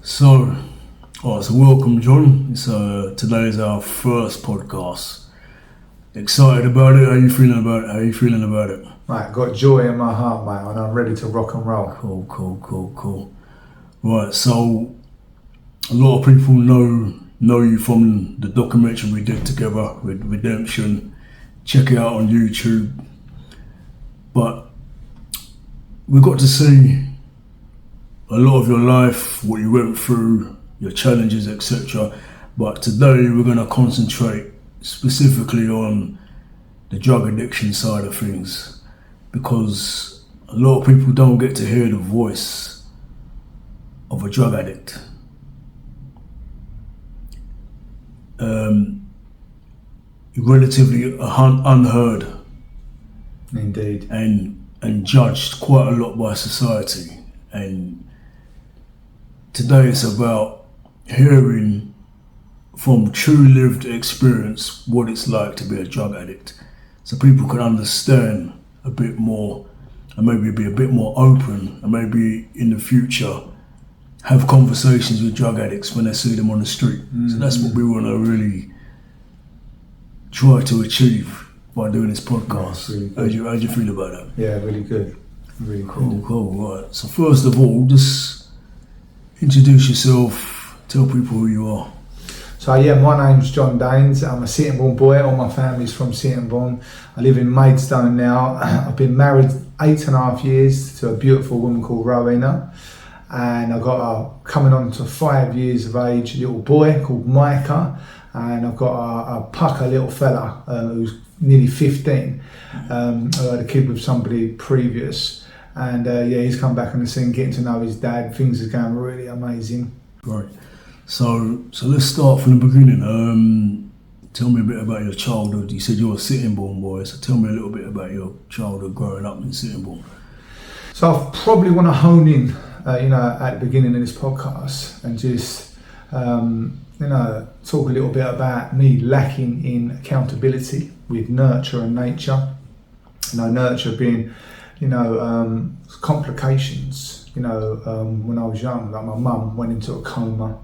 So, so welcome, John. Today is our first podcast. Excited about it? How you feeling about it? Right, got joy in my heart, mate, and I'm ready to rock and roll. Cool. Right, so a lot of people know you from the documentary we did together with Redemption. Check it out on YouTube. But we got to see a lot of your life, what you went through, your challenges, etc. But today we're going to concentrate specifically on the drug addiction side of things, because a lot of people don't get to hear the voice of a drug addict. Relatively unheard. Indeed. And judged quite a lot by society. And today it's about hearing from true lived experience what it's like to be a drug addict, so people can understand a bit more and maybe be a bit more open, and maybe in the future have conversations with drug addicts when they see them on the street. So that's what we want to really try to achieve by doing this podcast. Really How do you feel about that? Yeah, really good. Really Cool. Right. So first of all, just introduce yourself, tell people who you are. So yeah, my name's John Daines. I'm a Sittingbourne boy. All my family's from Sittingbourne. I live in Maidstone now. I've been married 8.5 years to a beautiful woman called Rowena, and I've got coming on to 5 years of age, a little boy called Micah, and I've got a pucker little fella who's nearly 15. I had a kid with somebody previous, and he's come back on the scene, getting to know his dad. Things are going really amazing. Right. So let's start from the beginning. Tell me a bit about your childhood. You said you're a Sittingbourne boy, so tell me a little bit about your childhood growing up in Sittingbourne. So I probably want to hone in, at the beginning of this podcast, and just, talk a little bit about me lacking in accountability with nurture and nature. Nurture being, complications. When I was young, like my mum went into a coma.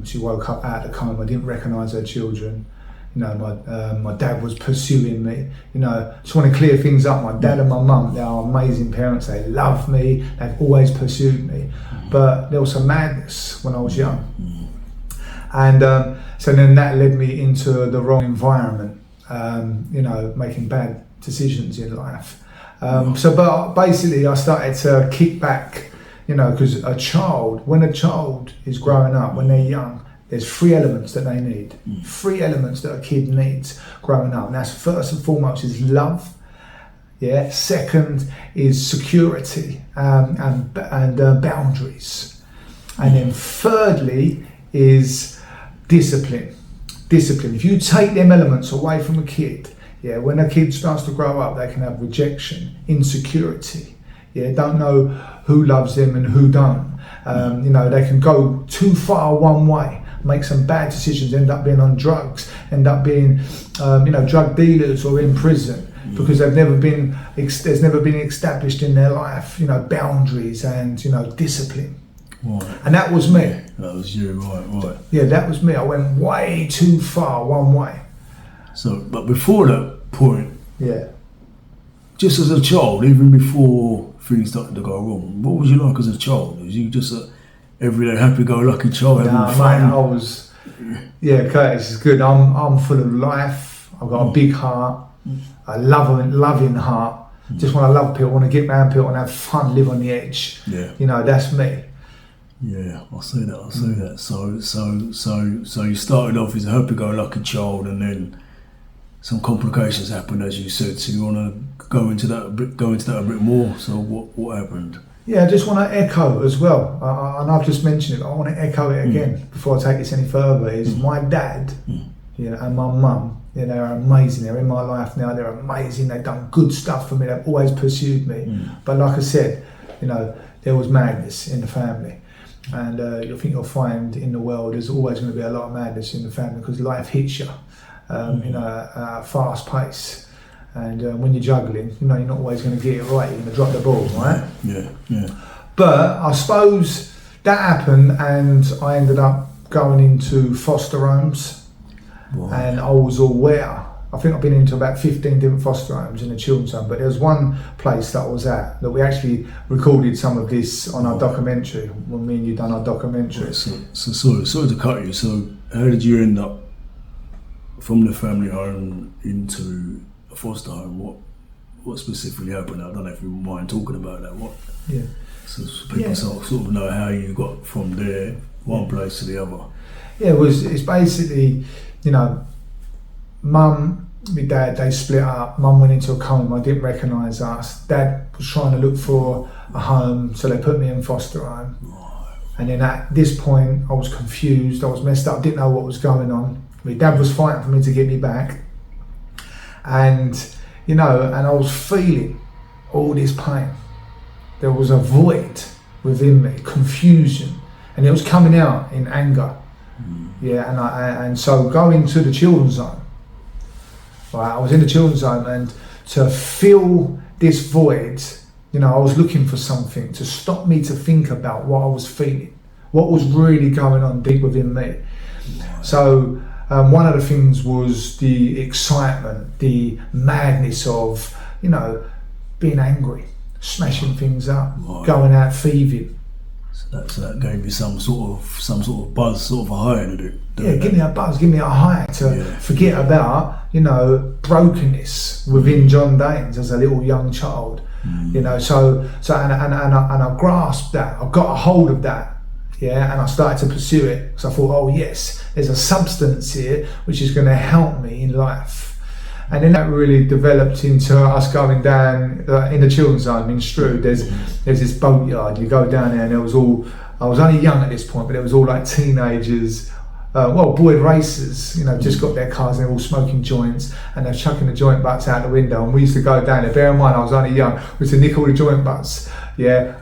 She woke up out of the coma, didn't recognise her children. My dad was pursuing me. Just want to clear things up. My dad and my mum, they are amazing parents. They love me. They've always pursued me. But there was some madness when I was young. And so then that led me into the wrong environment, making bad decisions in life. But basically I started to kick back, because when a child is growing up, when they're young, there's 3 elements that they need. 3 elements that a kid needs growing up. And that's first and foremost is love. Yeah. Second is security and boundaries. And then thirdly is discipline. If you take them elements away from a kid, when a kid starts to grow up, they can have rejection, insecurity. Don't know who loves them and who don't. They can go too far one way, make some bad decisions, end up being on drugs, end up being, drug dealers or in prison because there's never been established in their life, boundaries and, discipline. Right. And that was me. That was you, right. Yeah, that was me. I went way too far one way. So, but before that point, yeah, just as a child, even before things started to go wrong, what was you like as a child? Was you just a everyday happy-go-lucky child having fun? Mate, I was. Yeah, Curtis is good. I'm full of life. I've got a big heart. I love a loving heart. Just want to love people, want to get around people and have fun, live on the edge. Yeah. That's me. Yeah, I see that. So you started off as a happy-go-lucky child, and then some complications happened, as you said. So you want to go into that a bit more. So what happened? Yeah, I just want to echo as well, and I've just mentioned it. I want to echo it again before I take this any further. Is my dad, and my mum. They're amazing. They're in my life now. They're amazing. They've done good stuff for me. They've always pursued me. But like I said, there was madness in the family. And I think you'll find in the world there's always going to be a lot of madness in the family because life hits you at a fast pace. And when you're juggling, you're not always going to get it right. You're going to drop the ball, right? Yeah. But I suppose that happened, and I ended up going into foster homes. Wow. And I was aware. I think I've been into about 15 different foster homes in a children's home, but there was one place that I was at that we actually recorded some of this on our documentary, when me and you done our documentary. Sorry to cut you. So how did you end up from the family home into a foster home? What specifically happened? I don't know if you mind talking about that. Yeah. So people sort of know how you got from there, one place to the other. Yeah, it's basically, you know, Mum, my dad, they split up. Mum went into a coma. I didn't recognise us. Dad was trying to look for a home, so they put me in foster home. And then at this point, I was confused. I was messed up. Didn't know what was going on. My dad was fighting for me to get me back, and and I was feeling all this pain. There was a void within me, confusion, and it was coming out in anger. Yeah, and so going to the children's home. Right, I was in the children's home, and to fill this void, I was looking for something to stop me to think about what I was feeling, what was really going on deep within me. So one of the things was the excitement, the madness of, being angry, smashing things up, going out thieving. So that gave you some sort of buzz, sort of a high, did it? Yeah, give me a buzz, give me a high to forget about, brokenness within John Daines as a little young child. So I grasped that, I got a hold of that, and I started to pursue it. So I thought, oh yes, there's a substance here which is going to help me in life. And then that really developed into us going down in the children's home in Strood. There's this boatyard. You go down there, and I was only young at this point, but it was all like teenagers, boy racers, just got their cars and they're all smoking joints, and they're chucking the joint butts out the window. And we used to go down there. Bear in mind, I was only young. We used to nick all the joint butts,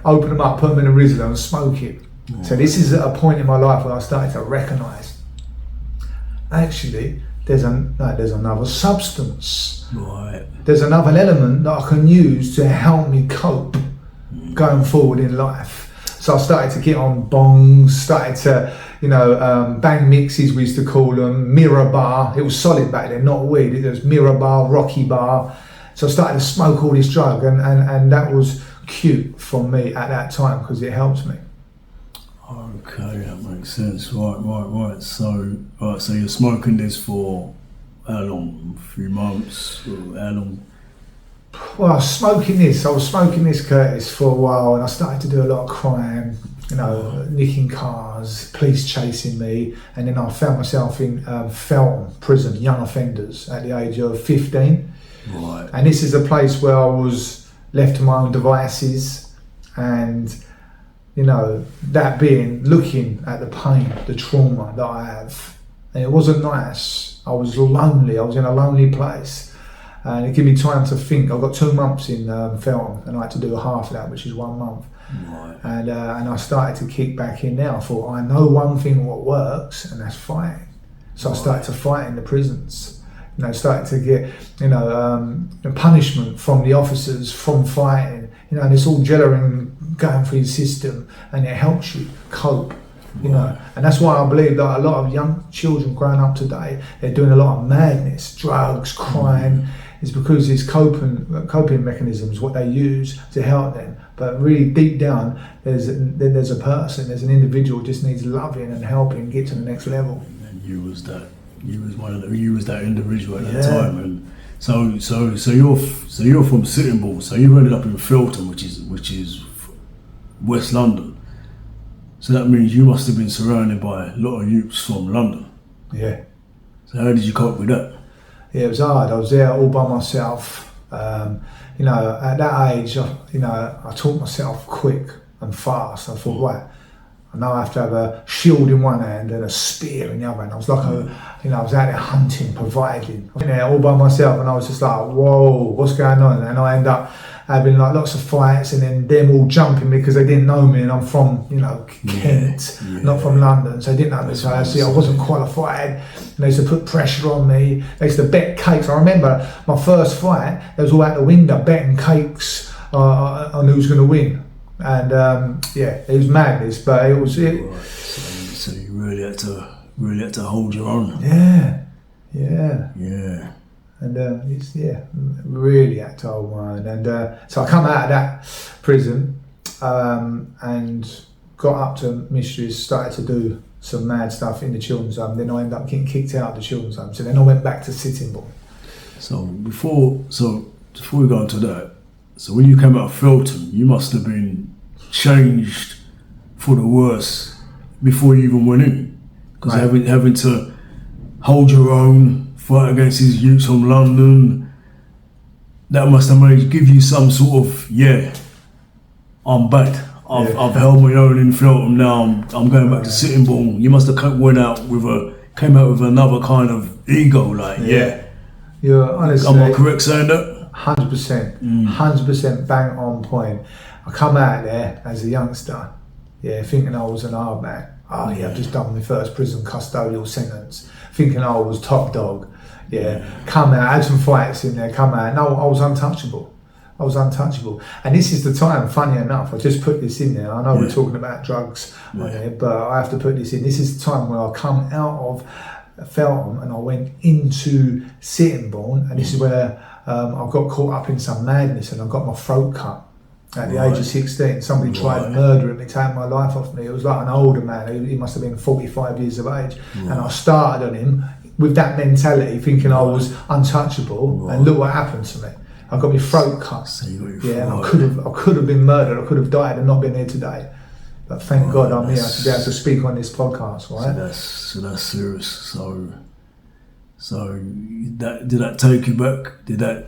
open them up, put them in a Rizzler and smoke it. So this is a point in my life where I started to recognise, actually, there's another substance. Right. There's another element that I can use to help me cope going forward in life. So I started to get on bongs, started to, bang mixes, we used to call them, mirror bar. It was solid back then, not weed. It was mirror bar, rocky bar. So I started to smoke all this drug, and that was cute for me at that time because it helped me. Okay, that makes sense. Right. So you're smoking this for how long? A few months? Or how long? Well, I was smoking this, Curtis, for a while, and I started to do a lot of crime, nicking cars, police chasing me, and then I found myself in Felton Prison, young offenders, at the age of 15. Right. And this is a place where I was left to my own devices, and that being looking at the pain, the trauma that I have. And it wasn't nice. I was lonely. I was in a lonely place. And it gave me time to think. I got 2 months in Felton, and I had to do half of that, which is 1 month. Right. And I started to kick back in there. I thought, I know one thing what works, and that's fighting. So I started to fight in the prisons. Started to get, punishment from the officers from fighting. And it's all gelling, going through the system, and it helps you cope. And that's why I believe that a lot of young children growing up today, they're doing a lot of madness, drugs, crime. It's because it's coping mechanisms, what they use to help them. But really deep down, there's a person, there's an individual who just needs loving and helping get to the next level. And you was that individual at that time. And so you're from Sitting Bull. So you ended up in Felton, which is West London. So that means you must have been surrounded by a lot of youths from London. Yeah. So how did you cope with that? Yeah, it was hard. I was there all by myself. At that age, I taught myself quick and fast. I thought, right, I know I have to have a shield in one hand and a spear in the other hand. I was like, I was out there hunting, providing. I was there all by myself, and I was just like, whoa, what's going on? And I end up having like lots of fights, and then them all jumping me because they didn't know me, and I'm from Kent, not from London, so they didn't know me. So I wasn't qualified. And they used to put pressure on me. They used to bet cakes. I remember my first fight, they was all out the window betting cakes on who was going to win. And it was madness, but it was it. Right. So you really had to hold your own. Yeah. Yeah. And really had to hold my own. And so I come out of that prison and got up to Mistries, started to do some mad stuff in the children's home. Then I ended up getting kicked out of the children's home. So then I went back to Sittingbourne. So before we go into that, so when you came out of Felton, you must have been changed for the worse before you even went in, because having to hold your own, fight against these youths from London, that must have give you some sort of I'm bad. I've held my own in Felton. Now I'm going back to Sittingbourne. You must have came out with another kind of ego, like You're honestly. Am I correct saying that? 100%, 100% bang on point. I come out there as a youngster, thinking I was an hard man. I've just done my first prison custodial sentence, thinking I was top dog. Come out, had some fights in there, come out. No, I was untouchable. And this is the time, funny enough, I just put this in there. I know we're talking about drugs on there, but I have to put this in. This is the time where I come out of Felton and I went into Sittingbourne, and this is where I got caught up in some madness and I got my throat cut at the age of 16. Somebody tried murdering me, taking my life off me. It was like an older man, he must have been 45 years of age. And I started on him with that mentality, thinking I was untouchable, and look what happened to me. I got my throat cut. And I could have been murdered. I could have died and not been here today. But thank God I'm here to be able to speak on this podcast, right? So that's serious. So did that take you back? Did that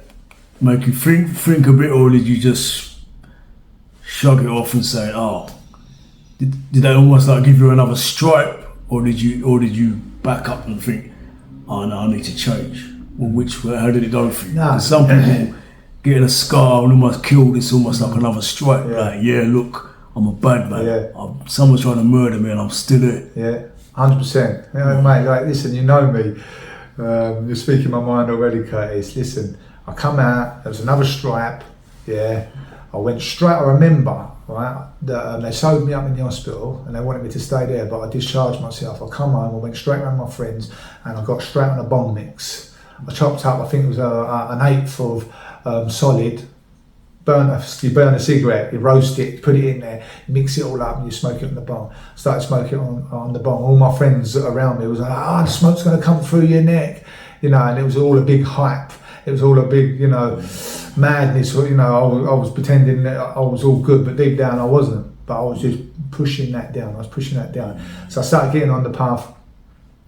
make you think a bit, or did you just shrug it off and say, did that almost like give you another stripe, or did you back up and think, no, I need to change? Well, how did it go for you? No. Some people getting a scar and almost killed, it's almost like another stripe. Like, look, I'm a bad man. Someone's trying to murder me and I'm still here. 100%. Mate, like, listen, you know me. You're speaking my mind already, Curtis. Listen, I come out, there was another stripe. I went straight, I remember, right, that they sewed me up in the hospital and they wanted me to stay there, but I discharged myself. I come home, I went straight around my friends and I got straight on a bong mix. I chopped up, I think it was an eighth of solid. You burn a cigarette, you roast it, put it in there, mix it all up and you smoke it on the bong. Started smoking on the bong. All my friends around me was like, the smoke's going to come through your neck. And it was all a big hype. It was all a big, madness. I was pretending that I was all good, but deep down I wasn't. But I was just pushing that down. So I started getting on the path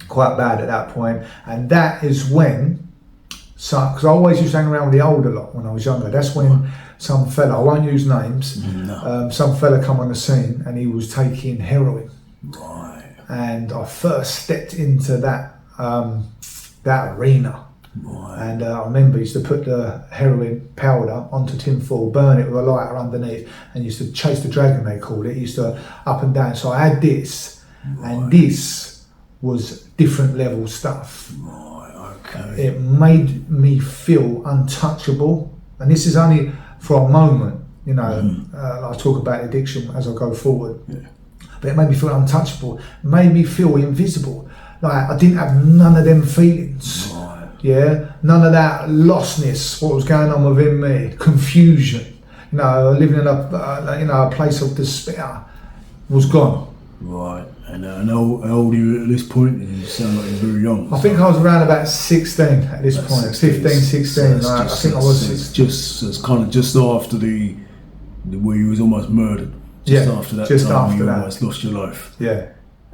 quite bad at that point. And that is when, because I always used to hang around with the older lot when I was younger. That's when some fella, I won't use names, some fella come on the scene and he was taking heroin. Right. And I first stepped into that arena. Right. And I remember he used to put the heroin powder onto tin foil, burn it with a lighter underneath, and used to chase the dragon, they called it. He used to up and down. So I had this, and this was different level stuff. Right, okay. It made me feel untouchable, and this is only for a moment, I talk about addiction as I go forward. But it made me feel untouchable, made me feel invisible. Like I didn't have none of them feelings. None of that lostness, what was going on within me, confusion, living in a place of despair was gone. Right. And how old are you at this point? You sound like you're very young. I think I was around about 16 at this point, 15, 16. I think I was 16. It's kind of just after the where you was almost murdered. After that time you almost lost your life.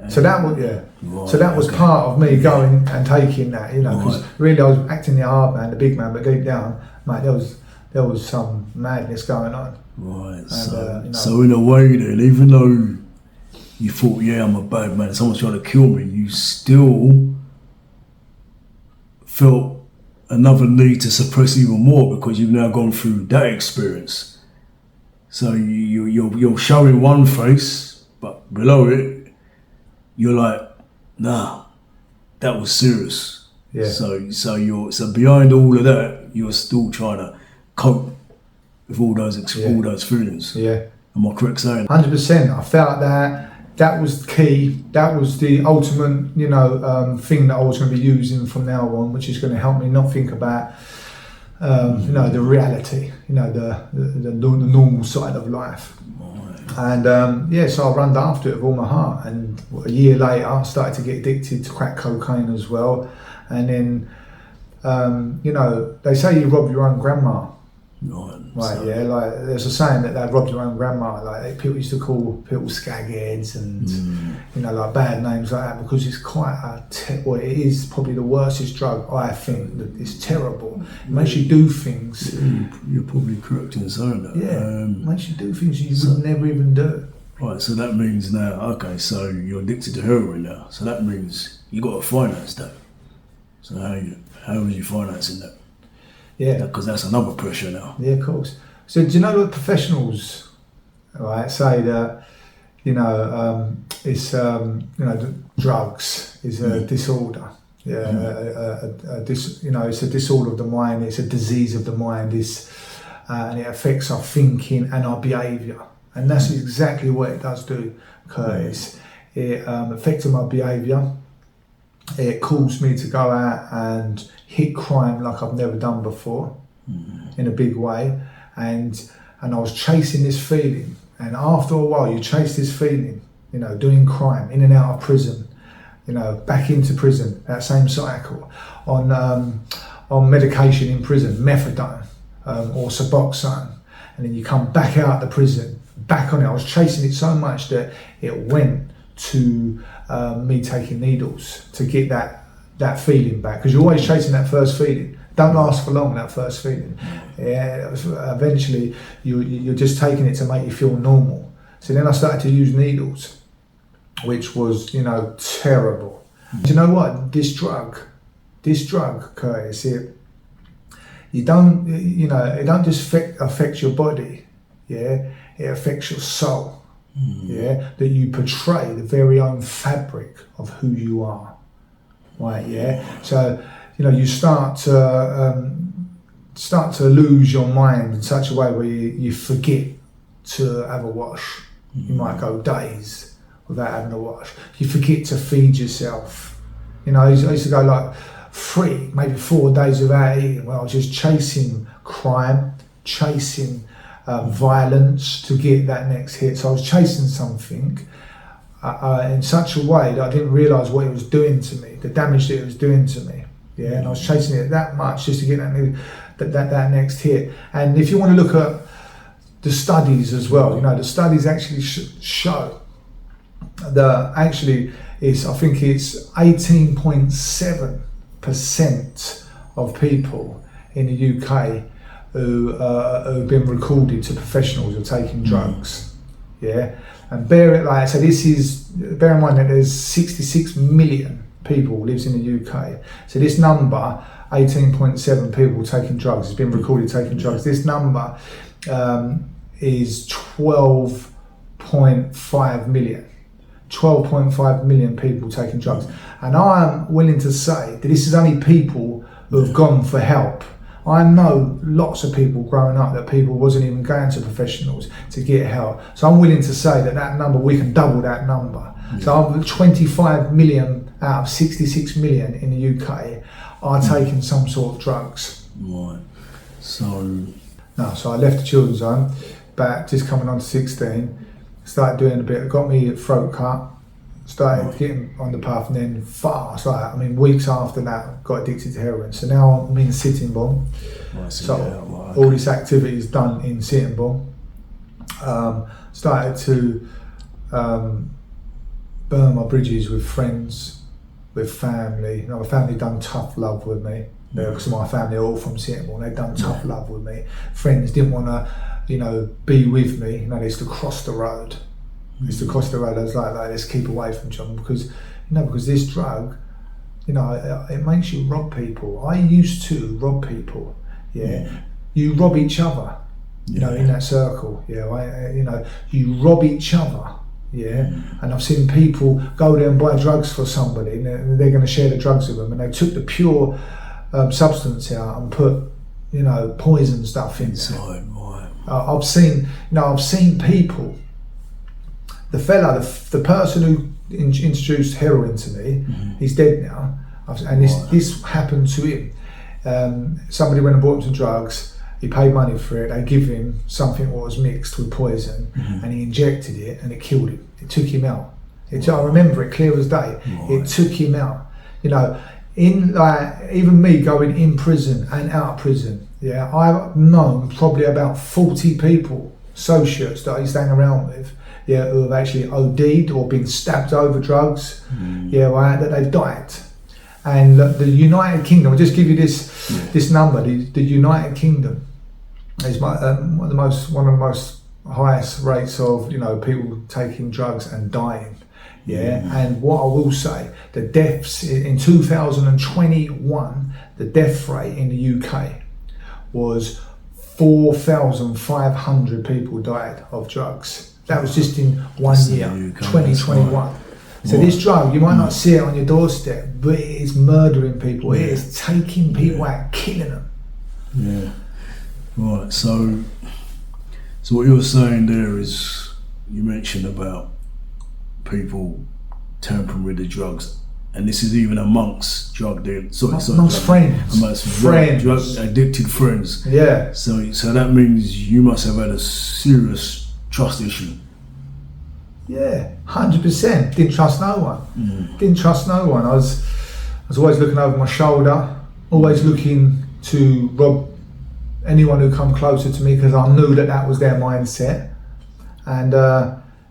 So that was Right, so that was part of me going and taking that, because really I was acting the hard man, the big man, but deep down, mate, there was some madness going on. Right. And, so in a way, then, even though you thought, I'm a bad man, someone's trying to kill me, you still felt another need to suppress even more because you've now gone through that experience. So you're showing one face, but below it, you're like, nah, that was serious. So behind all of that, you're still trying to cope with all those feelings. Am I correct saying? 100%. I felt that was key. That was the ultimate, thing that I was going to be using from now on, which is going to help me not think about, the reality, the normal side of life. And so I ran after it with all my heart. And a year later, I started to get addicted to crack cocaine as well. And then, they say you rob your own grandma. Right, so, yeah, like there's a saying that they robbed your own grandma. Like people used to call people skagheads and like bad names like that, because it's quite it is probably the worstest drug, I think. That it's terrible. It makes you do things. You're probably correct in saying that. Yeah, it makes you do things you would never even do. Right, so that means now, okay, so you're addicted to heroin now. So that means you got to finance that. So how are you financing that? Yeah, because that's another pressure now. Yeah, of course. So do you know that professionals, right, say that it's drugs is a disorder. It's a disorder of the mind. It's a disease of the mind. And it affects our thinking and our behaviour. And that's exactly what it does do, Curtis. It affected my behaviour. It caused me to go out and hit crime like I've never done before, in a big way, and I was chasing this feeling. And after a while, you chase this feeling, doing crime, in and out of prison, back into prison, that same cycle, on medication in prison, methadone or Suboxone, and then you come back out the prison, back on it. I was chasing it so much that it went to me taking needles to get that feeling back, because you're always chasing that first feeling. Don't last for long, that first feeling. Eventually you're just taking it to make you feel normal. So then I started to use needles, which was terrible. Do you know what, this drug Curtis, it don't just affect your body, it affects your soul. That you portray the very own fabric of who you are, right? So you start to lose your mind in such a way where you forget to have a wash. You might go days without having a wash. You forget to feed yourself. I used to go like 3, maybe 4 days without eating. Well, I was just chasing crime, chasing violence to get that next hit. So I was chasing something in such a way that I didn't realise what it was doing to me, the damage that it was doing to me. And I was chasing it that much just to get that next hit. And if you want to look at the studies as well, the studies actually show that actually I think it's 18.7% of people in the UK who have been recorded to professionals who are taking drugs. And bear in mind that there's 66 million people lives in the UK. So this number, 18.7 people taking drugs, has been recorded taking drugs. This number is 12.5 million. 12.5 million people taking drugs. And I'm willing to say that this is only people who have gone for help. I know lots of people growing up that people wasn't even going to professionals to get help. So I'm willing to say that number, we can double that number. So I'm 25 million out of 66 million in the UK are taking some sort of drugs. Right. So I left the children's home, but just coming on to 16, started doing a bit, got me a throat cut, started getting on the path, and then fast, weeks after that, got addicted to heroin. So now I'm in Sittingbourne. All this activity is done in Sittingbourne. Started to burn my bridges with friends, with family. My family done tough love with me, because my family are all from Sittingbourne. They done tough love with me. Friends didn't want to, be with me. They used to cross the road. I was like, let's keep away from John, because this drug, it makes you rob people. I used to rob people. You rob each other. In that circle. You rob each other. And I've seen people go there and buy drugs for somebody, and they're going to share the drugs with them, and they took the pure substance out and put, poison stuff inside. I've seen people. The fella, the person who introduced heroin to me, he's dead now, and this happened to him. Somebody went and bought him some drugs. He paid money for it. They give him something that was mixed with poison, and he injected it, and it killed him. It took him out. I remember it clear as day. It took him out. You know, even me going in prison and out of prison. Yeah, I've known probably about 40 people, associates that I used to hang around with. Yeah, who have actually OD'd or been stabbed over drugs. Yeah, right, that they've died. And the United Kingdom, I'll just give you this number. The United Kingdom is one of the most highest rates of people taking drugs and dying. Yeah, and what I will say, the deaths in 2021, the death rate in the UK was 4,500 people died of drugs. That was just in 1 year, 2021. So this drug, you might not see it on your doorstep, but it is murdering people. It is taking people out, killing them. Yeah. Right. So what you're saying there is, you mentioned about people tampering with the drugs, and this is even amongst drug dealers. Amongst friends. Amongst drug addicted friends. Yeah. So that means you must have had a serious trust issue. Yeah, 100%. Didn't trust no one. Didn't trust no one. I was always looking over my shoulder, always looking to rob anyone who come closer to me, because I knew that was their mindset. And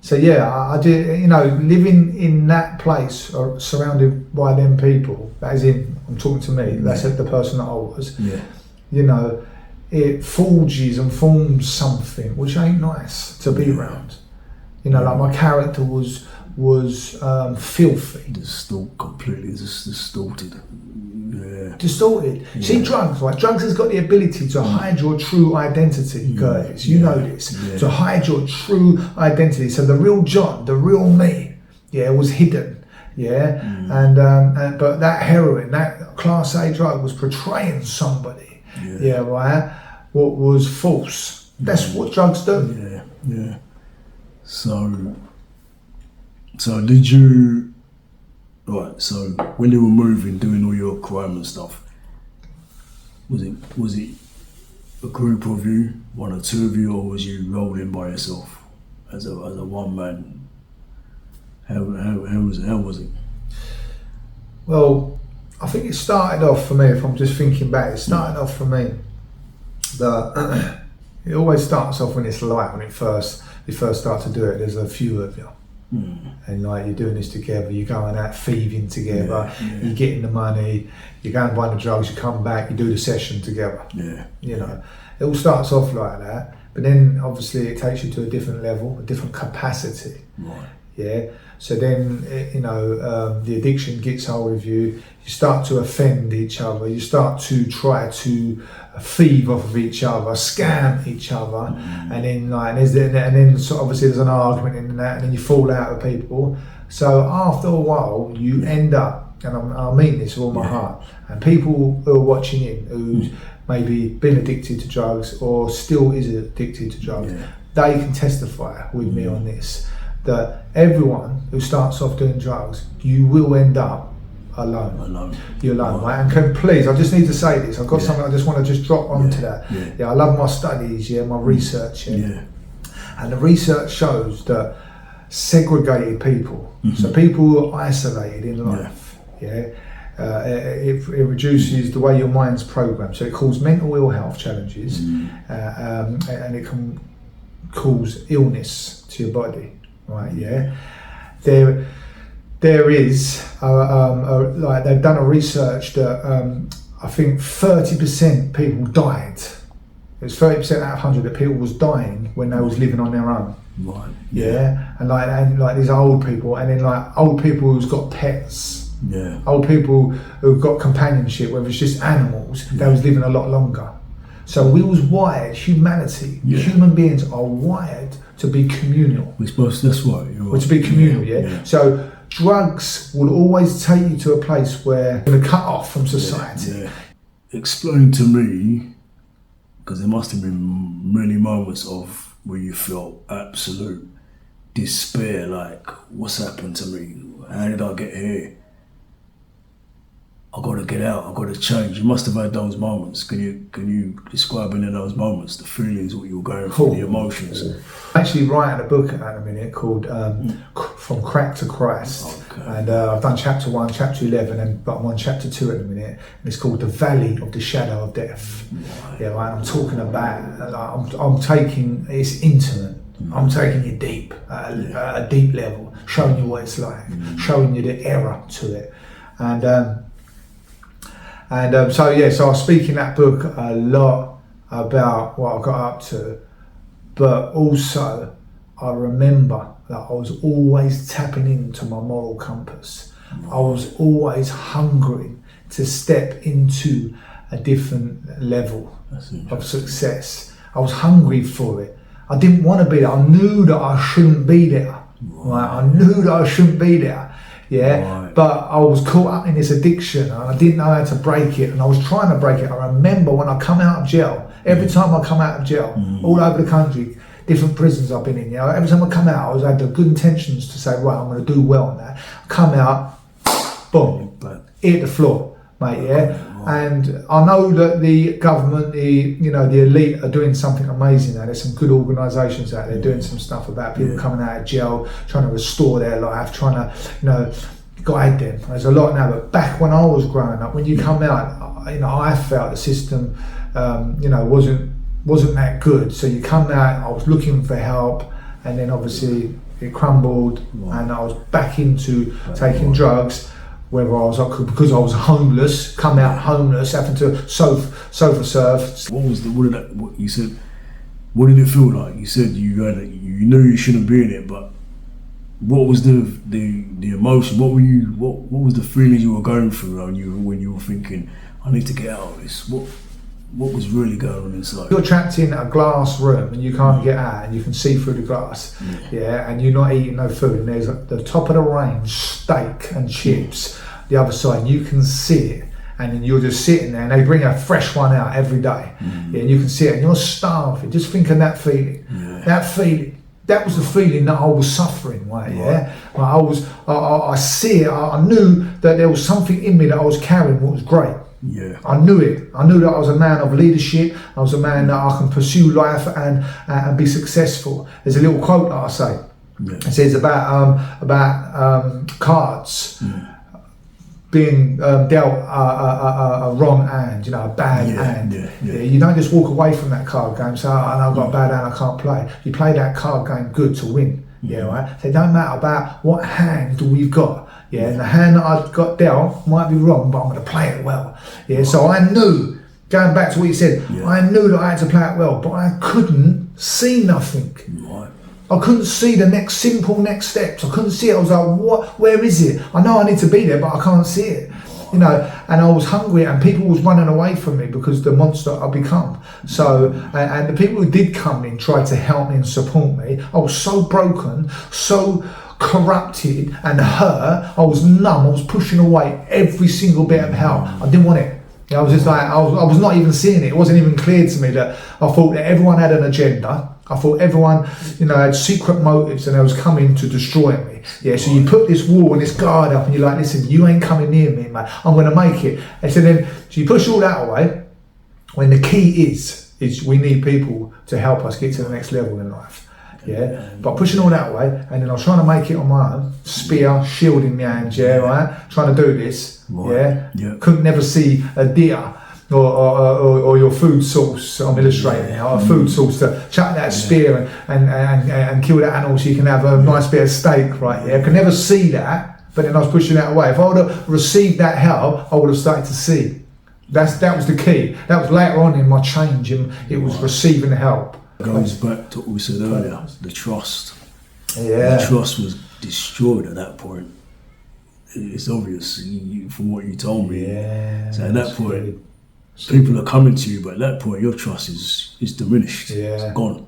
so yeah, I did. Living in that place or surrounded by them people. As in, I'm talking to me. That's the person that I was. Yeah. It forges and forms something which ain't nice to be around. Like my character was filthy. Completely distorted. Yeah. Distorted. Yeah. See, drugs has got the ability to hide your true identity, guys. You know this. Yeah. To hide your true identity. So the real John, the real me, was hidden. Yeah. And but that heroin, that Class A drug, was portraying somebody. Yeah. Right. What was false. That's what drugs do. Yeah. So did you, so when you were moving, doing all your crime and stuff, was it a group of you, one or two of you, or was you rolling by yourself as a one man? How was it? Well, I think it started off for me, if I'm just thinking back, it started off for me that it always starts off when it's light, when you first start to do it. There's a few of you, and you're doing this together. You're going out thieving together. You're getting the money. You're going buying the drugs. You come back. You do the session together. It all starts off like that, but then obviously it takes you to a different level, a different capacity. Right. Yeah. So then the addiction gets hold of you. You start to offend each other. You start to try to thieve off of each other, scam each other, and then so obviously there's an argument in that, and then you fall out with people. So after a while, you end up, and I mean this with all my heart, and people who are watching in, who's maybe been addicted to drugs or still is addicted to drugs, they can testify with me on this, that everyone who starts off doing drugs, you will end up alone. You're alone, right? And please, I just need to say this. I've got something I just want to just drop onto that. Yeah, I love my studies, my research. And the research shows that segregated people, so people who are isolated in life, it reduces the way your mind's programmed. So it causes mental ill health challenges, and it can cause illness to your body, right? Yeah. There is, they've done a research that I think 30% people died. It was 30% out of 100 that people was dying when they was living on their own. Right. Yeah. And these are old people, and then old people who's got pets. Yeah. Old people who've got companionship, whether it's just animals, they was living a lot longer. So we was wired, humanity, human beings are wired to be communal. We're supposed, that's right. Or to be communal, So drugs will always take you to a place where you're going to cut off from society. Explain to me Because there must have been many moments of where you felt absolute despair, like, what's happened to me? How did I get here? I got to get out. I got to change. You must have had those moments. Can you describe any of those moments, the feelings, what you were going through, the emotions? I'm actually writing a book at the minute called From Crack to Christ, and I've done chapter 1, chapter 11, but I'm on chapter 2 at the minute, and it's called The Valley of the Shadow of Death. Yeah, right. I'm talking about. I'm taking. It's intimate. I'm taking you deep, at a deep level, showing you what it's like, showing you the error to it, so I was speaking in that book a lot about what I got up to, but also I remember that I was always tapping into my moral compass. I was always hungry to step into a different level of success. I was hungry for it. I didn't want to be there. I knew that I shouldn't be there. Right? I knew that I shouldn't be there. Yeah, right. But I was caught up in this addiction and I didn't know how to break it, and I was trying to break it. I remember when I come out of jail, every time I come out of jail, all over the country, different prisons I've been in, every time I come out, I always had the good intentions to say, right, I'm going to do well on that. Come out, boom, hit the floor, mate, yeah. And I know that the government, the elite are doing something amazing now. There's some good organisations out there doing some stuff about people coming out of jail, trying to restore their life, trying to, guide them. There's a lot now, but back when I was growing up, when you come out, I felt the system, wasn't that good. So you come out, I was looking for help, and then obviously it crumbled, and I was back into taking drugs. Whether because I was homeless, come out homeless, having to sofa surf. What you said? What did it feel like? You said you knew you shouldn't be in it, but what was the emotion? What was the feeling you were going through when you were thinking, I need to get out of this? What was really going on inside? You're trapped in a glass room and you can't get out, and you can see through the glass, and you're not eating no food, and there's at the top of the range steak and chips, the other side, and you can see it, and then you're just sitting there, and they bring a fresh one out every day, and you can see it, and you're starving. Just think of that feeling, that was the feeling that I was suffering, right? Yeah, I see it. I knew that there was something in me that I was carrying, what was great. Yeah, I knew it. I knew that I was a man of leadership. I was a man that I can pursue life and be successful. There's a little quote that I say. It says about cards being dealt a wrong hand, a bad hand. You don't just walk away from that card game and say, I've got a bad hand, I can't play. You play that card game good to win. Right? So it don't matter about what hand we've got. And the hand that I got dealt might be wrong, but I'm going to play it well. So I knew, going back to what you said, I knew that I had to play it well, but I couldn't see nothing. I couldn't see the next steps. I couldn't see it. I was like, where is it? I know I need to be there, but I can't see it. And I was hungry, and people was running away from me because the monster I'd become. So, and the people who did come in tried to help me and support me. I was so broken, so corrupted and hurt. I was numb. I was pushing away every single bit of help. I didn't want it. I was just like, I was not even seeing it. It wasn't even clear to me that I thought that everyone had an agenda. I thought everyone, had secret motives, and they was coming to destroy me. So you put this wall and this guard up, and you're like, listen, you ain't coming near me, man. I'm going to make it. And so you push all that away, when the key is we need people to help us get to the next level in life. But pushing all that away, and then I was trying to make it on my own, spear, shield in my hand, right? Trying to do this, Couldn't never see a deer or your food source. I'm illustrating now, a food source to chuck that spear and kill that animal so you can have a nice bit of steak, right? I could never see that, but then I was pushing that away. If I would have received that help, I would have started to see. That was the key. That was later on in my change, and it was receiving the help. Goes back to what we said earlier, the trust. The trust was destroyed at that point. It's obvious from what you told me. So at that point, people are coming to you, but at that point, your trust is diminished. It's gone.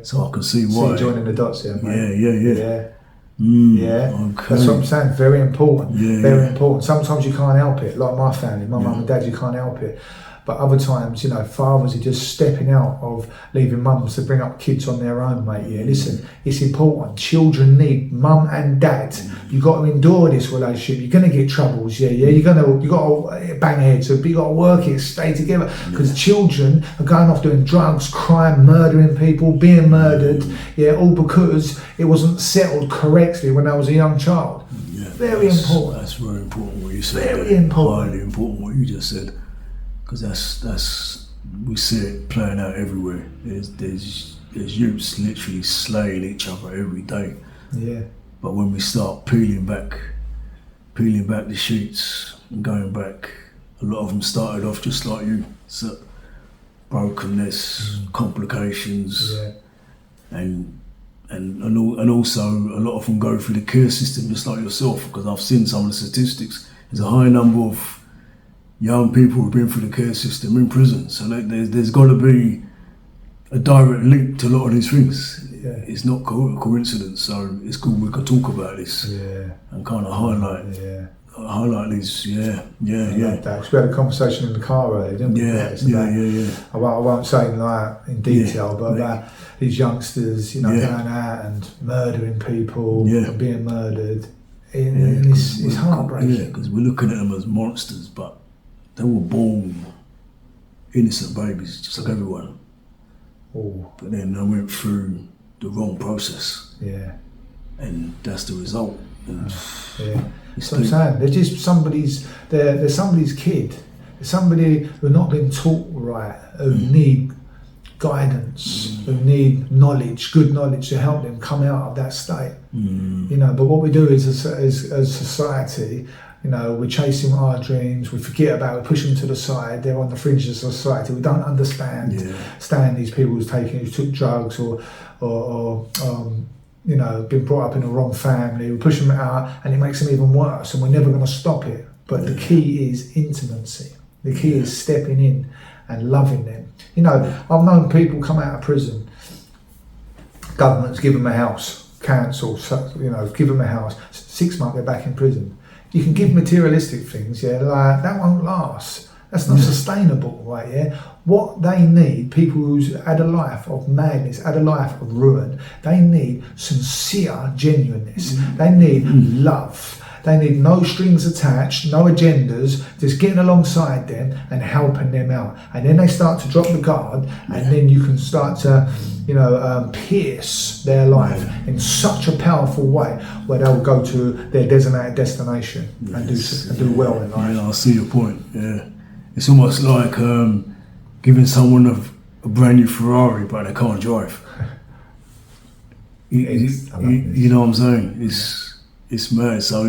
So I can see why. See joining the dots there, mate. Okay. That's what I'm saying. Very important. Very important. Sometimes you can't help it. Like my family, my mum and dad, you can't help it. But other times, you know, fathers are just stepping out of leaving mums to bring up kids on their own, mate. Yeah, listen, it's important. Children need mum and dad. You got to endure this relationship. You're going to get troubles. Yeah. You got to bang heads. So you got to work it, stay together. Because children are going off doing drugs, crime, murdering people, being murdered. Yeah, all because it wasn't settled correctly when I was a young child. Yeah, Very important. That's very important what you said. Very important. Highly important what you just said, because that's we see it playing out everywhere. There's youths literally slaying each other every day. Yeah. But when we start peeling back the sheets and going back, a lot of them started off just like you. So brokenness, complications, and also a lot of them go through the care system just like yourself, because I've seen some of the statistics. There's a high number of young people who've been through the care system in prison, so there's got to be a direct link to a lot of these things. Yeah. It's not coincidence, so it's good we could talk about this and kind of highlight these. That. We had a conversation in the car earlier, didn't we? I won't say in detail, but about these youngsters, you know, going out and murdering people, and being murdered. It's heartbreaking. Yeah, because we're looking at them as monsters, but they were born innocent babies, just like everyone. Oh. But then they went through the wrong process. Yeah. And that's the result. And So I'm saying they're just they're somebody's kid. There's somebody who's not been taught right, who need guidance, who need knowledge, good knowledge to help them come out of that state. You know, but what we do is as society, you know, we're chasing our dreams, we forget about it, we push them to the side, they're on the fringe of society. We don't understand these people who took drugs or you know, been brought up in the wrong family. We push them out and it makes them even worse, and we're never going to stop it. But the key is intimacy. The key is stepping in and loving them. You know, I've known people come out of prison, governments give them a house, council, you know, give them a house, 6 months they're back in prison. You can give materialistic things, like that won't last. That's not sustainable, right? Yeah. What they need, people who's had a life of madness, had a life of ruin, they need sincere genuineness. They need love. They need no strings attached, no agendas, just getting alongside them and helping them out. And then they start to drop the guard, and then you can start to, you know, pierce their life in such a powerful way where they'll go to their designated destination and do well in life. Yeah, I see your point. Yeah, it's almost like giving someone a brand new Ferrari, but they can't drive. You know what I'm saying? It's mad. So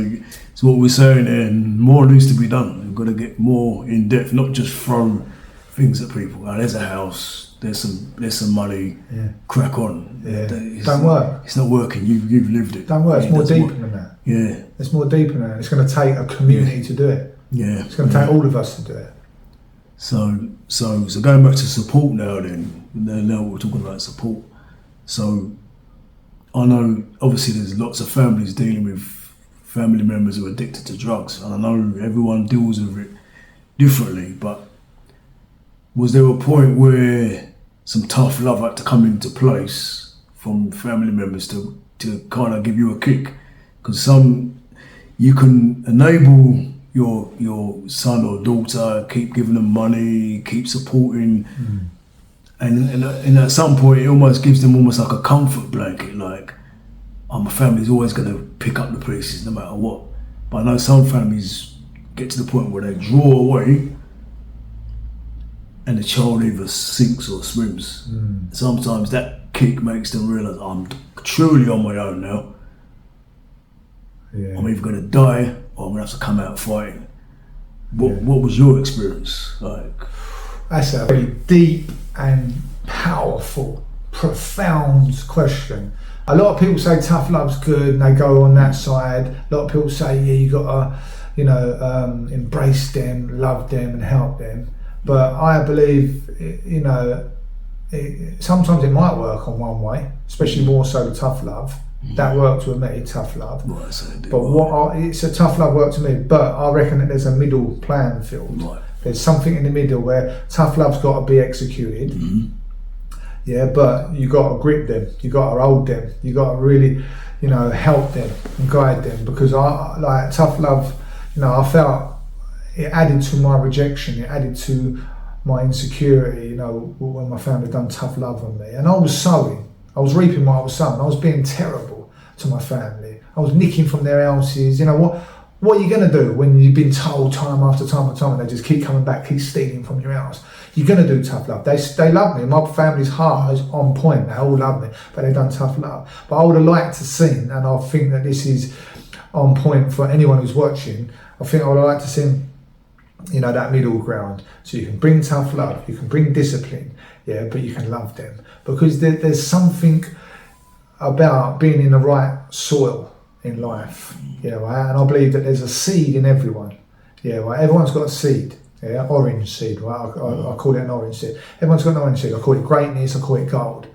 what we're saying, and more needs to be done. We've got to get more in depth, not just throw things at people. Like, there's a house, there's some money. Crack on. Don't work. It's not working. You've lived it. Don't work. It's more deeper than that. Yeah. It's more deeper than that. It's going to take a community to do it. Yeah. It's going to take all of us to do it. So going back to support now. Now we're talking about support. So I know obviously there's lots of families dealing with family members who are addicted to drugs, and I know everyone deals with it differently, but was there a point where some tough love had to come into place from family members to kind of give you a kick? Because you can enable your son or daughter, keep giving them money, keep supporting, and at some point it almost gives them almost like a comfort blanket, like, my family's always going to pick up the pieces no matter what. But I know some families get to the point where they draw away and the child either sinks or swims. Sometimes that kick makes them realise, I'm truly on my own now. I'm either going to die or I'm going to have to come out fighting. What was your experience like? That's a very deep and powerful, profound question. A lot of people say tough love's good and they go on that side. A lot of people say, you got to, embrace them, love them and help them. But I believe, sometimes it might work on one way, especially more so the tough love. That worked with me, tough love. It's a tough love worked to me, but I reckon that there's a middle playing field. There's something in the middle where tough love's got to be executed. Yeah, but you got to grip them, you got to hold them, you got to really, help them and guide them, because I like tough love. I felt it added to my rejection, it added to my insecurity. When my family done tough love on me, and I was reaping what I was sowing. I was being terrible to my family. I was nicking from their houses. What are you going to do when you've been told time after time and time and they just keep coming back, keep stealing from your house? You're going to do tough love. They love me. My family's heart is on point. They all love me, but they've done tough love. But I would have liked to seen, and I think that this is on point for anyone who's watching, I think I would have liked to see, that middle ground. So you can bring tough love, you can bring discipline, but you can love them. Because there's something about being in the right soil in life, right? And I believe that there's a seed in everyone, right? Everyone's got a seed, orange seed, right? I call it an orange seed. Everyone's got an orange seed. I call it greatness, I call it gold,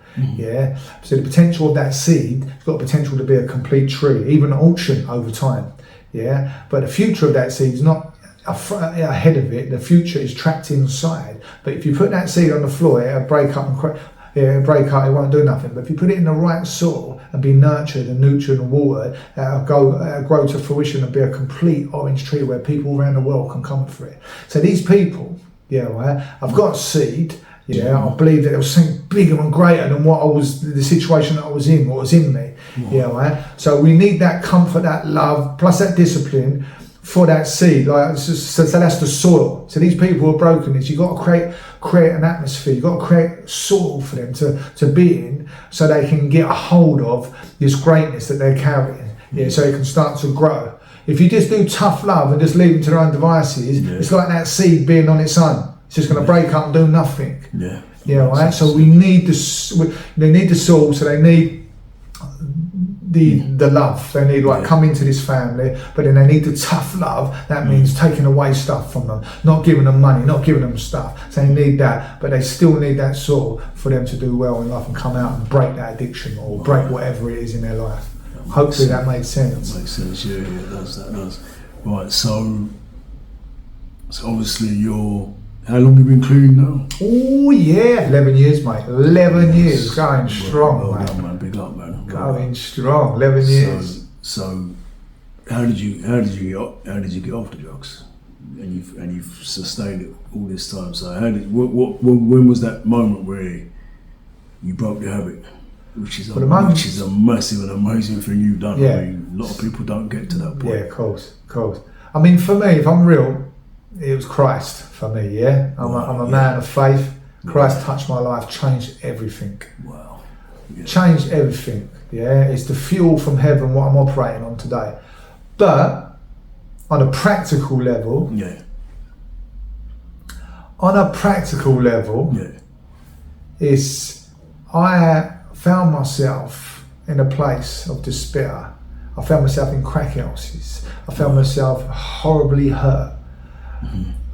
So the potential of that seed has got potential to be a complete tree, even an auction over time, But the future of that seed is not ahead of it. The future is trapped inside. But if you put that seed on the floor, it'll break up and it won't do nothing. But if you put it in the right soil and be nurtured and nurtured and watered, it'll grow to fruition and be a complete orange tree where people around the world can come for it. So these people, I've got a seed, I believe that there was something bigger and greater than the situation that I was in, what was in me, So we need that comfort, that love, plus that discipline for that seed. So that's the soil. So these people are broken. You've got to create an atmosphere. You've got to create soil for them to be in, so they can get a hold of this greatness that they're carrying. So it can start to grow. If you just do tough love and just leave them to their own devices, it's like that seed being on its own. It's just going to break up and do nothing. Right. So we need they need the soil. So they need the love. They need come into this family, but then they need the tough love. That means taking away stuff from them, not giving them money, not giving them stuff. So they need that, but they still need that soul for them to do well in life and come out and break that addiction or break whatever it is in their life. Hopefully that makes sense. That makes sense, yeah, that does. Right, so obviously how long have you been clean now? Oh yeah, 11 years, mate. 11 years, going strong, well man. Done, man. Big up, man. Going strong, 11 years. So, how did you get off the drugs? And you've sustained it all this time. So, when was that moment where you broke the habit? Which is a massive and amazing thing you've done. Yeah. I mean, a lot of people don't get to that point. Yeah, of course. I mean, for me, if I'm real, it was Christ for me, I'm a man of faith. Christ touched my life, changed everything. Wow. Yeah. Changed everything, It's the fuel from heaven, what I'm operating on today. But on a practical level, I found myself in a place of despair. I found myself in crack houses. I found myself horribly hurt.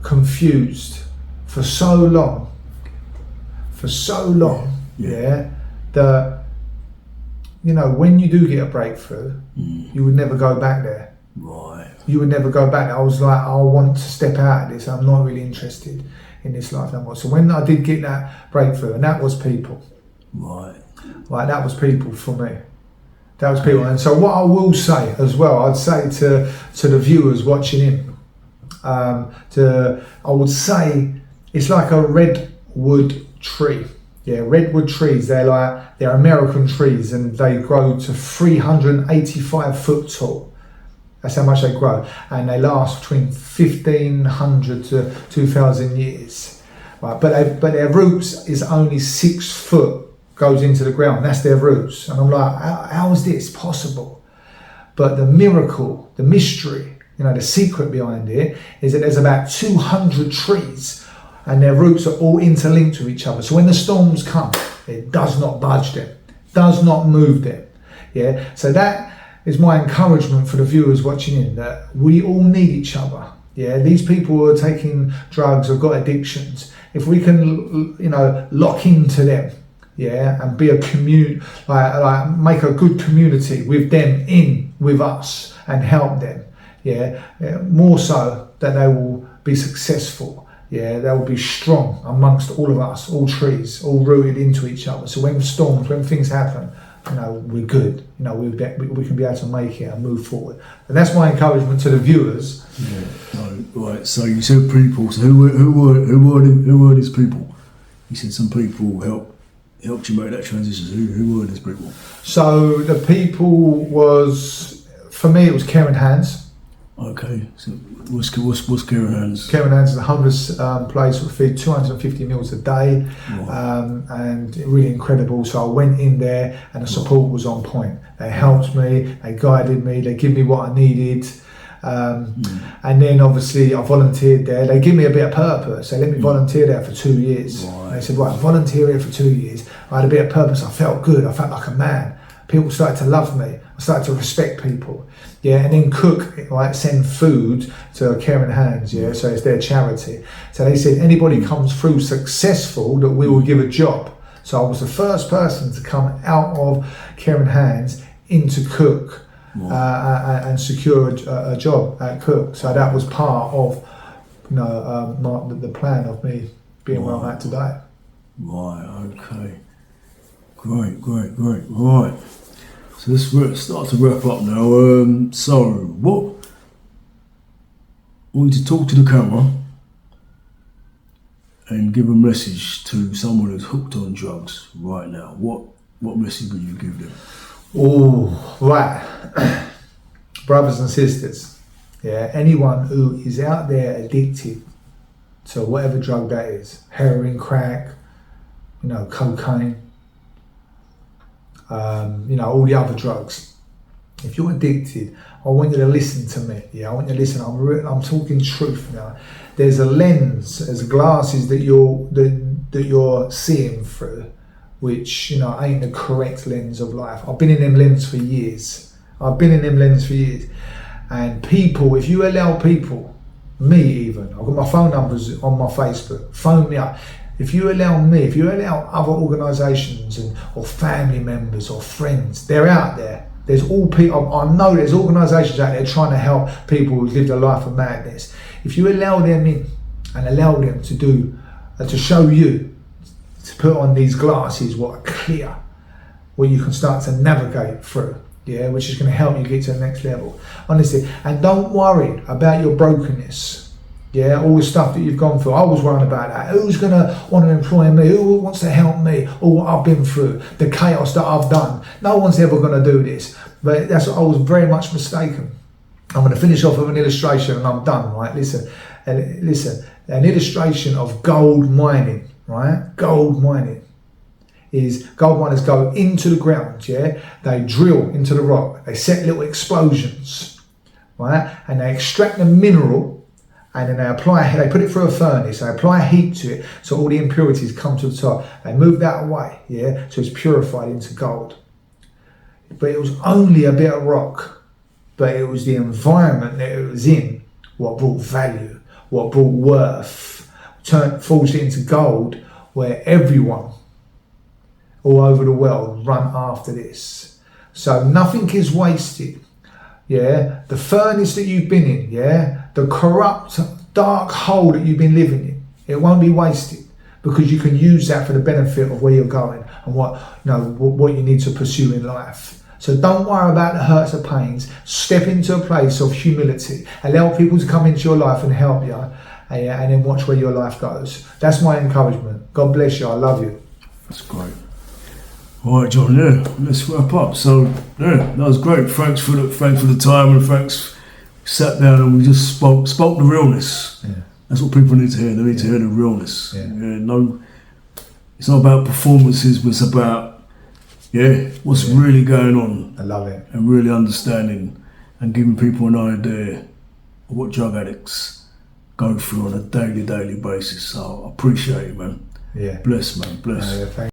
Confused for so long, that when you do get a breakthrough, you would never go back there. Right. You would never go back there. I was like, I want to step out of this. I'm not really interested in this life no more. So when I did get that breakthrough, and that was people. Right. Like that was people for me. That was people. And so what I will say as well, I'd say to the viewers watching in, I would say it's like a redwood tree. Redwood trees, they're American trees, and they grow to 385 foot tall. That's how much they grow, and they last between 1,500 to 2,000 years. Right, but their roots is only 6 foot, goes into the ground. That's their roots, and I'm like, how is this possible? But the miracle, the mystery, the secret behind it is that there's about 200 trees and their roots are all interlinked with each other. So when the storms come, it does not budge them, does not move them. So that is my encouragement for the viewers watching in, that we all need each other. These people who are taking drugs have got addictions. If we can, lock into them, and be a community, make a good community with them in with us and help them. More so that they will be successful yeah, they'll be strong amongst all of us, all trees, all rooted into each other. So when storms, when things happen, you know, we're good. You know, we can be able to make it and move forward. And that's my encouragement to the viewers. Yeah. So, right. So you said people. So who were these people? You said some people helped you make that transition. Who were these people? So the people was, for me, it was Karen Hands. Okay. So what's Karen Hands? Karen Hands is a homeless place that feed 250 meals a day, and really incredible. So I went in there, and the support was on point. They helped me, they guided me, they gave me what I needed. And then obviously I volunteered there. They give me a bit of purpose. They let me volunteer there for 2 years. Right. They said, right, volunteer here for 2 years. I had a bit of purpose. I felt good. I felt like a man. People started to love me. I started to respect people. Yeah, and then cook, right, send food to Karen Hands, yeah, so it's their charity. So they said anybody comes through successful that we will give a job. So I was the first person to come out of Karen Hands into Cook. And secured a job at Cook. So that was part of, you know, the plan of me being where I'm at today. Right. Okay. Great. Right. So let's start to wrap up now. So what? I want you to talk to the camera and give a message to someone who's hooked on drugs right now. What message would you give them? Oh, right. Brothers and sisters, yeah, anyone who is out there addicted to whatever drug that is, heroin, crack, you know, cocaine, you know, all the other drugs. If you're addicted, I want you to listen to me. Yeah, I want you to listen. I'm talking truth now. There's a lens, there's glasses that you're seeing through, which, you know, ain't the correct lens of life. I've been in them lenses for years. And people, if you allow people, me even, I've got my phone numbers on my Facebook, phone me up. If you allow me, if you allow other organisations or family members or friends, they're out there. There's all people, I know there's organisations out there trying to help people who live a life of madness. If you allow them in and allow them to do, to show you, to put on these glasses what are clear, where you can start to navigate through, yeah, which is going to help you get to the next level. Honestly, and don't worry about your brokenness, yeah, all the stuff that you've gone through. I was worrying about that. Who's going to want to employ me? Who wants to help me? Or what I've been through, the chaos that I've done. No one's ever going to do this. But I was very much mistaken. I'm going to finish off with an illustration and I'm done, right? Listen, an illustration of gold mining, right? Gold mining is gold miners go into the ground, yeah? They drill into the rock, they set little explosions, right? And they extract the mineral and then they put it through a furnace, they apply heat to it so all the impurities come to the top. They move that away, yeah? So it's purified into gold. But it was only a bit of rock, but it was the environment that it was in what brought value, what brought worth, forged it into gold, where everyone all over the world run after this. So nothing is wasted. Yeah, the furnace that you've been in, yeah, the corrupt, dark hole that you've been living in, it won't be wasted because you can use that for the benefit of where you're going and what you need to pursue in life. So don't worry about the hurts or pains. Step into a place of humility. Allow people to come into your life and help you, and then watch where your life goes. That's my encouragement. God bless you. I love you. That's great. All right, John. Yeah, let's wrap up. So yeah, that was great. Thanks for the time, and thanks. Sat down and we just spoke the realness. Yeah. That's what people need to hear. They need to hear the realness. Yeah. No, it's not about performances, but it's about what's really going on. I love it. And really understanding and giving people an idea of what drug addicts go through on a daily basis. So I appreciate it, man. Yeah. Bless, man. Bless. Thank